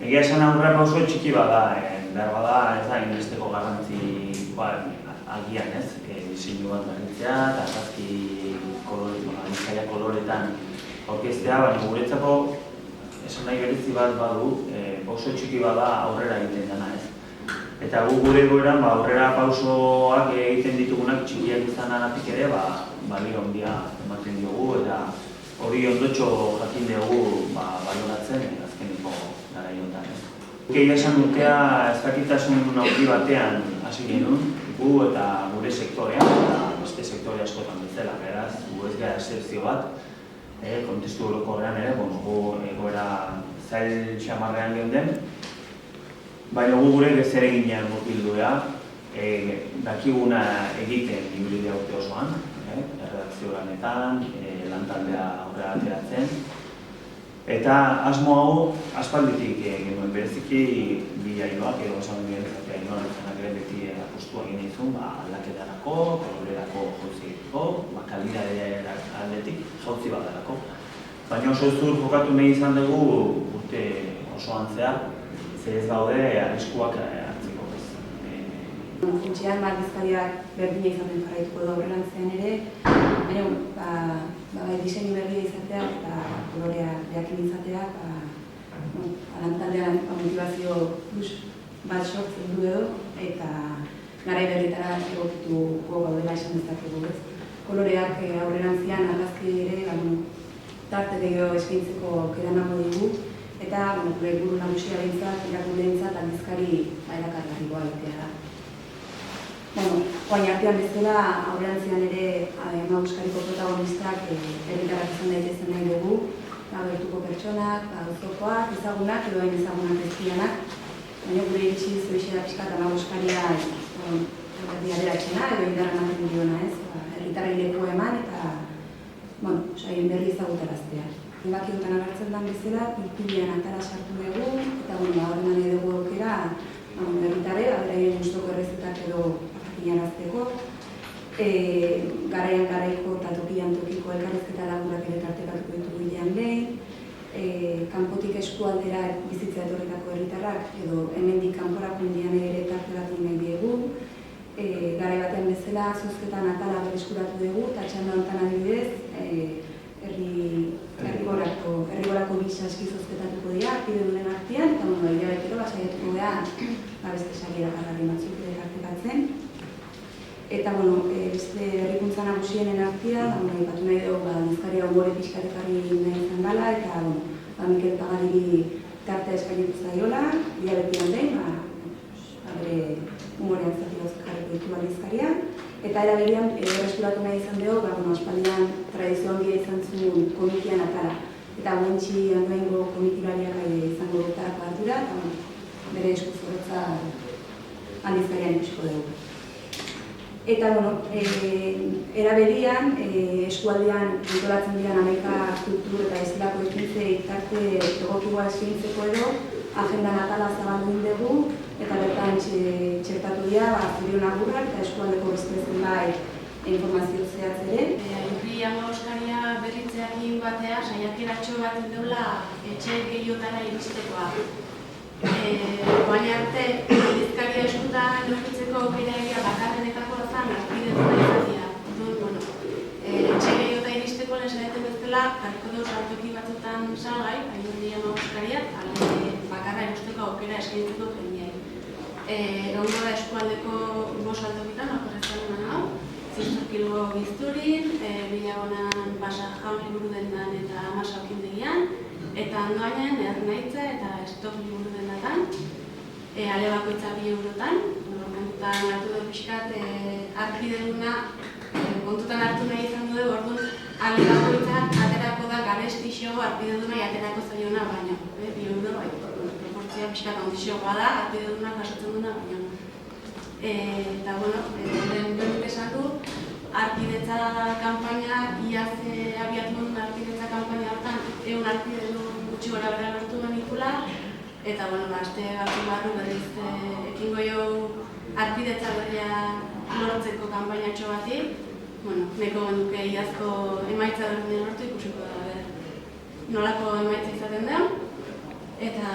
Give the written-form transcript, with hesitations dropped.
Egia esan aurrera pauso txiki bada, behar bada ez da inbesteko garrantzi agian ez, diseinu bat berritzea eta argazki Bizkaia koloretan aurkeztea, baina guretzako esan nahi berezi bat badu, pauso txiki bada aurrera egiten dena ez. Eta gu gure egoeran aurrera pausoak egiten ditugunak txikiak izanagatik ere balio handia ematen diogu eta hori ondotxo jakin dugu baloratzen azkeneko garaiotan. Egia esan urtea ezakitasun handi batean hasi genuen, gu eta gure sektorean eta beste sektore askotan bezala, beraz, gu ez gara excepzio bat, kontestu orokorrean ere, gu egoera zail xamarrean geunden, baina gu gure gezereginean murgildu dakiguna egiten hibridea urte osoan, erredakzio lanetan, lantaldea aurrera ateratzen. Eta asmo hau aspalditik genuen bereziki bi Ainoak edo esan duen zatea Ainoan zenak ere beti apostua egin izun aldaketarako, koloreerako jauzi egiteko, kalidadea aldetik jauzi badarako. Baina oso ez dur jokatu nahi izan dugu urte osoan zehar, ze ez gaude arriskuak hartzeko bez. Funtsean Bizkaiak berdina izaten jarraituko du aurrerantzean ere, baina diseinu berria izatea eta kolorea jakin izatea, lantaldean motivazio plus bat sortzen du edo eta garai berritara egokituko gaudela esan dezakegu ez. Koloreak aurrerantzean argazki ere tarte gehiago eskaintzeko aukera emango digu eta gure helburu nagusia behintzat, erakundeentzat aldizkari erakargarria egitea da. Orain artean bezala aurrerantzean ere Euskariko protagonistak herritarrak izan daitezen nahi dugu, agertuko pertsonak, auzokoak, ezagunak edo hain ezagunak ez direnak, baina gure iritsi zoizea pixka eta Euskaria adierazpena edo indarra ematen diona ez, herritarrei leku eman eta saien berri ezagutaraztea. Zenbakiotan agertzen den bezala, pilpilean atara sartu dugu eta horren nahi dugu aukera herritarrei, beraien gustoko errezetak edo jakinarazteko, garaian garaiko eta tokian tokiko elkarrizketa lagurak ere tartekatuko ditugu hilean behin, kanpotik eskualdera bizitza etorritako herritarrak edo hemendik kanporako indian ere tartekatu nahi diegu, garai batean bezala zozketan atala berreskuratu dugu eta txanda honetan adibidez herrigorako bisaski zozketatuko dira arkidedunen artean eta hilabetero saiatuko gara beste sari erakargarri batzuk ere tartekatzen. Eta, beste herrikuntza nagusienen artean, ipatu nahi dugu Bizkaria umore pixkat ekarri nahi izan dela eta Mikel Pagariri tartea eskainitu zaiola, hilabetean behin, bere umorean zati gauzak jarriko ditu Bizkaria. Eta era berean berreskuratu nahi izan dugu, aspaldian tradizio handia izan zuen komitian atara. Eta guentxi handoengo komitilariak izango dutarako ardura, eta bere esku zorrotza Bizkarian ikusiko dugu. Eta, era berean, eskualdean antolatzen diren 11 kultur eta estilako ekintzei tarte egokikoa eskaintzeko edo, agenda natala zabaldu dugu eta bertan txertatu dira Zurion Agurrak eta eskualdeko beste zenbait informazio zehatz ere. Urri Euskaria berritzearekin batea saiakeratxo bat deula etxe gehiotara iristekoa. Baina arte, Bizkaria eskutan lortzeko aukera egia bakarrenetako zan arkidetua izatea. Etxe gehiota iristeko lehen saiatzen bezala, jarriko dugu saltoki batzutan salgai, Urri Euskaria, bakarra ikusteko aukera eskaintzeko jendeai. Egongo da eskualdeko 5 saltokitan, akorrezan hau, Zizurkilgo Bizturin, Bilagonan Basa Jaun liburu dendan eta Amasaukindegian, eta ondoainen Ernaitza eta Estok liburu dendatan, ale bakoitza 2 eurotan, kontutan hartu dugu pixkat arkideduna kontutan hartu nahi izan dugu, orduan ale bakoitza aterako da garestixo arkideduna aterako zaiona baino, 2 euro proportzia pixkat ondixoa da, arkideduna jasotzen duna baino. Eta, lehen dut esan du, arkidetza kanpaina, iaz abiatu duen arkidetza kanpaina hartan, 100 arkidedun gutxi gora bera lortu genikula, eta, aste batzuk barru berriz ekingo jo arkidetza berria lortzeko kanpainatxo bati, neko genuke iazko emaitza berdin lortu ikusiko da, nolako emaitza izaten den, eta,